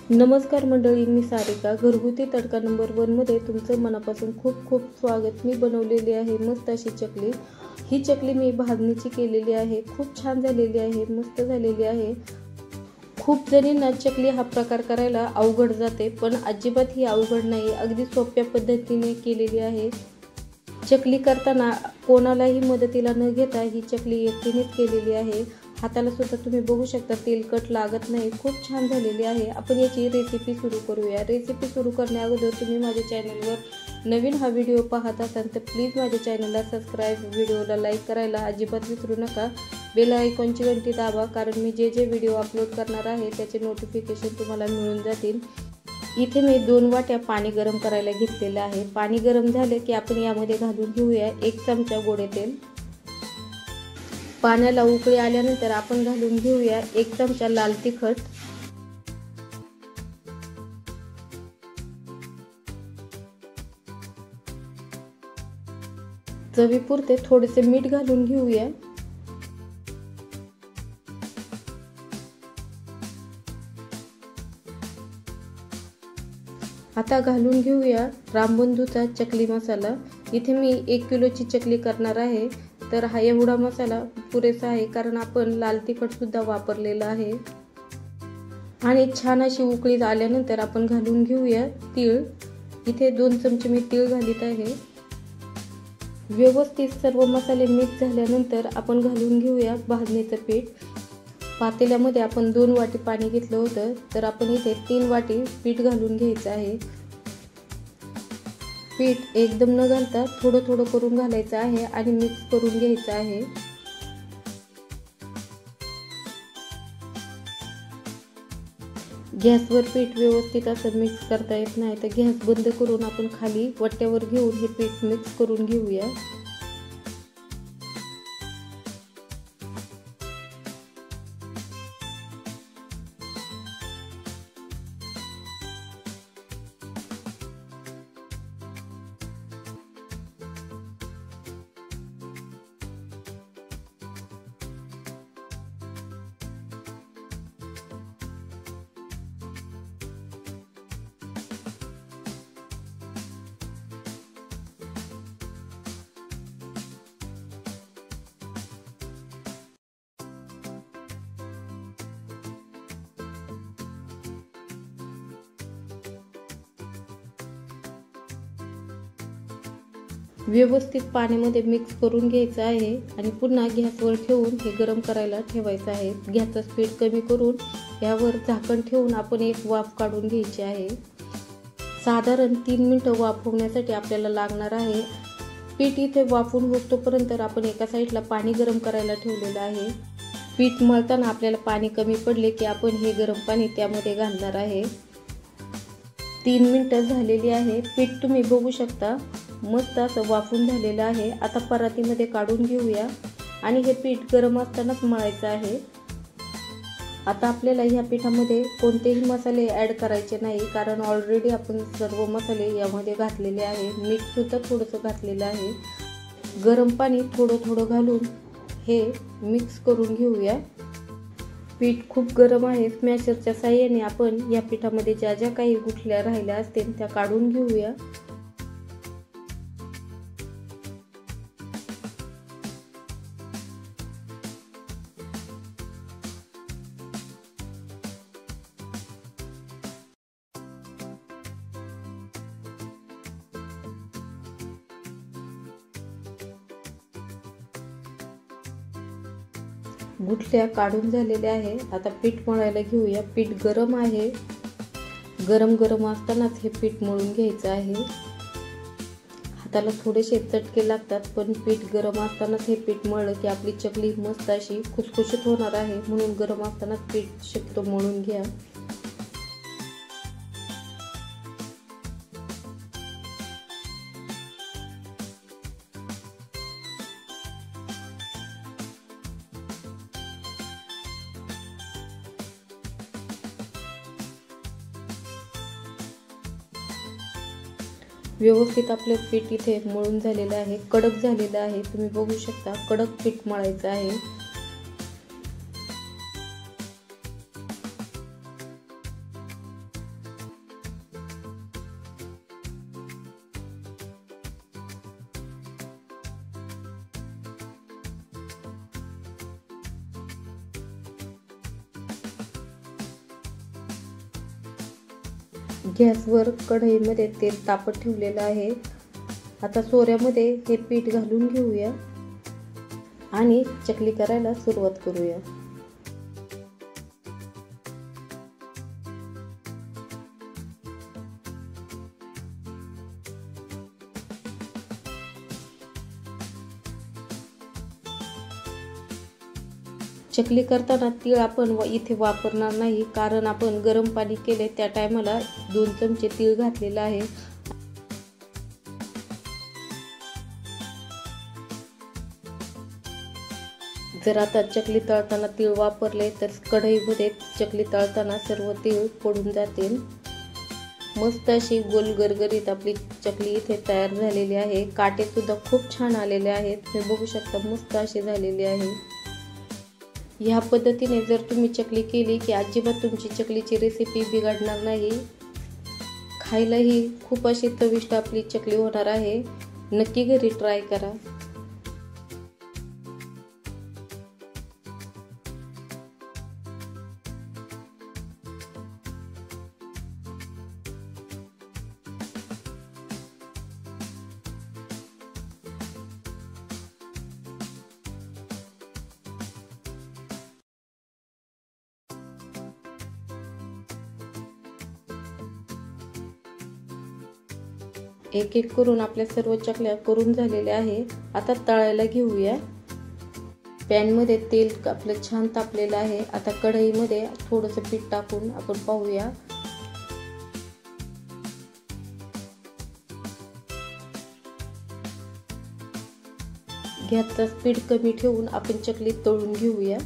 नमस्कार मंडळी, मी सारिका. घरगुती तडका नंबर 1 मध्ये तुमचं मनापासून खूप खूप स्वागत. मी बनवलेली आहे मस्त अशी चकली. ही चकली मी भाजणीची केलेली आहे. खूप छान झालेली आहे, मस्त झालेली आहे. खूप जणींना चकली हा प्रकार करायला अवघड जाते, पण अजिबात ही अवघड नाही. अगदी सोप्या पद्धतीने केलेली आहे. चकली करताना कोणालाही मदतीला न घेता ही चकली एकटीनेच केलेली आहे. हाताला सुद्धा तुम्ही बघू शकता तेलकट लागत नाही. खूप छान झालेली आहे. आपण याची रेसिपी सुरू करूया. रेसिपी सुरू करण्याअगोदर तुम्ही माझ्या चॅनलवर नवीन हा व्हिडिओ पाहत असाल तर प्लीज माझ्या चॅनलला सबस्क्राईब, व्हिडिओला लाईक करायला अजिबात विसरू नका. बेल आयकॉनची घंटी दाबा, कारण मी जे व्हिडिओ अपलोड करणार आहे त्याचे नोटिफिकेशन तुम्हाला मिळून जातील. इथे मी 2 वाट्या पाणी गरम करायला घेतलेलं आहे. पाणी गरम झाले की आपण यामध्ये घालून घेऊया 1 चमचा गोडे तेल. पाण्याला उकळी आल्यानंतर आपण घालून घेऊया 1 चमचा लाल तिखट, चवीपुरते थोडेसे मीठ घालून घेऊया. आता घालून घेऊया रामबंधूचा चकली मसाला. इथे मी 1 किलोची चकली करणार आहे, तर हा एवढा मसाला पुरेसा आहे, कारण आपण लाल तिखट सुद्धा वापरलेला आहे. आणि छान अशी उकळी आल्यानंतर आपण घालून घेऊया तीळ. इथे 2 चमचे मी तीळ घालीत आहे. व्यवस्थित सर्व मसाले मिक्स झाल्यानंतर आपण घालून घेऊया भाजणीचं पीठ. पातेल्यामध्ये आपण 2 वाटी पाणी घेतलं होतं, तर आपण इथे 3 वाटी पीठ घालून घ्यायचं आहे. पीठ एकदम न घालता थोडं थोडं करून घालायचं आहे आणि मिक्स करून घ्यायचं आहे. गॅसवर पीठ व्यवस्थित असं मिक्स करता येत नाही, तर गॅस बंद करून आपण खाली वट्यावर घेऊन हे पीठ मिक्स करून घेऊया. व्यवस्थित पाण्यामध्ये मिक्स करून घ्यायचं आहे आणि पुन्हा गॅसवर ठेवून हे गरम करायला ठेवायचं आहे. गॅसचा स्पीड कमी करून यावर झाकण ठेवून आपण एक वाफ काढून घ्यायची आहे. साधारण 3 मिनिटं वाफवण्यासाठी आपल्याला लागणार आहे. पीठ इथे वाफून होतोपर्यंत आपण एका साईडला पाणी गरम करायला ठेवलेलं आहे. पीठ मळताना आपल्याला पाणी कमी पडले की आपण हे गरम पाणी त्यामध्ये घालणार आहे. 3 मिनिटं झालेली आहे. पीठ तुम्ही बघू शकता मस्त असं वाफून झालेलं आहे. आता परातीमध्ये काढून घेऊया आणि हे पीठ गरम असतानाच मळायचं आहे. आता आपल्याला ह्या पिठामध्ये कोणतेही मसाले ॲड करायचे नाही, कारण ऑलरेडी आपण सर्व मसाले यामध्ये घातलेले आहे. मीठ सुद्धा थोडंसं घातलेलं आहे. गरम पाणी थोडं थोडं घालून हे मिक्स करून घेऊया. पीठ खूप गरम आहे. स्मॅशरच्या साहाय्याने आपण या पिठामध्ये ज्या काही गुठल्या राहिल्या असतील त्या काढून घेऊया. गुठल्या काढून झालेल्या आहे. आता पीठ मळायला घेऊया. पीठ गरम आहे. गरम असतानाच हे पीठ मळून घ्यायचं आहे. हाताला थोडेसे चटके लागतात, पण पीठ गरम असतानाच हे पीठ मळलं की आपली चकली मस्त अशी खुसखुशीत होणार आहे. म्हणून गरम असतानाच पीठ शक्यतो मळून घ्या. व्यवस्थित आपलं पीठ इथे मळून झालेलं आहे. कडक झालेलं आहे. तुम्ही बघू शकता कडक पीठ मळायचं आहे. गॅसवर कढईमध्ये तेल तापत ठेवलेलं आहे। आता सोऱ्यामध्ये हे पीठ घालून घेऊया आणि चकली करायला सुरुवात करूया। चकली करताना तीळ आपण इथे वापरणार नाही, कारण आपण गरम पाणी केले त्या टायमाला 2 चमचे तीळ घातलेला आहे। जर आता चकली तळताना तीळ वापरले तर कढईमध्ये चकली तळताना सर्व तीळ पडून जातील। मस्त अशी गोल गरगरीत आपली चकली इथे तयार झालेली आहे। काटे सुद्धा खूप छान आलेले आहेत, तुम्ही बघू शकता मस्त अशी झालेली आहे। ह्या पद्धतीने जर तुम्ही चकली केली की अजिबात तुमची चकलीची रेसिपी बिघडणार नाही। खायलाही खूप अशी चविष्ट आपली चकली होणार आहे। नक्की घरी ट्राय करा। एक एक करून आपल्या सर्व चकल्या करून झालेल्या आहे। आता तळायला घेऊया। पॅन मध्ये तेल आपलं छान तापलेलं आहे। आता कढईमध्ये थोडंसं पीठ टाकून आपण पाहूया। गॅसचा स्पीड कमी ठेवून आपण चकली तळून घेऊया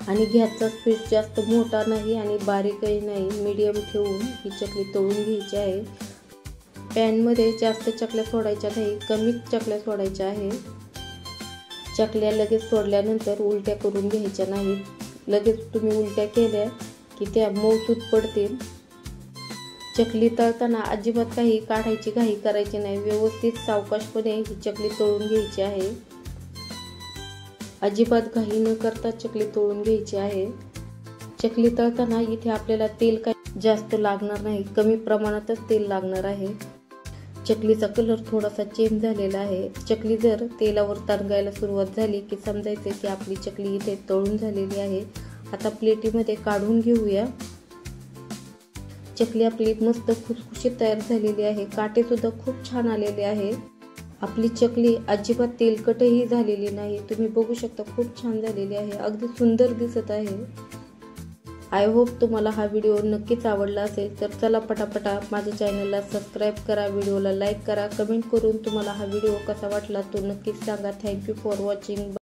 आणि गॅसचा स्पीड जास्त मोठा नाही आणि बारीकही नाही, मीडियम ठेवून ही चकली तळून घ्यायची आहे। पॅन मध्ये जास्त चकल्या सोडायच्या नाही, कमी चकल्या सोडायच्या आहे। चकल्या लगेच सोडल्यानंतर उलट्या करून घ्यायच्या नाहीत। लगेच तुम्ही उलट्या केल्या की त्या मऊसूत पडतील। चकली तळताना अजिबात काही काढायची घाई करायची नाही, व्यवस्थित सावकाशपणे ही चकली तळून घ्यायची आहे। अजिबात घाई न करता चकली तळून घ्यायची आहे। चकली तळताना इथे आपल्याला तेल काही जास्त लागणार नाही, कमी प्रमाणातच तेल लागणार आहे। चकलीचा कलर थोडासा चेंज झालेला आहे। चकली जर तेलावर तरंगायला सुरुवात झाली की समजायचं की आपली चकली इथे तळून झालेली आहे। आता प्लेटीमध्ये काढून घेऊया। चकली आपली मस्त खुसखुशीत तयार झालेली आहे। काटे सुद्धा खूप छान आलेले आहे। आपली चकली अजिबात तेलकटही झालेली नाही, तुम्ही बघू शकता खूप छान झालेली आहे, अगदी सुंदर दिसत आहे। आय होप तुम्हाला हा व्हिडिओ नक्कीच आवडला असेल। तर चला पटापटा माझ्या चॅनलला सबस्क्राईब करा, व्हिडिओला लाईक करा, कमेंट करून तुम्हाला हा व्हिडिओ कसा वाटला तो नक्कीच सांगा। Thank you for watching.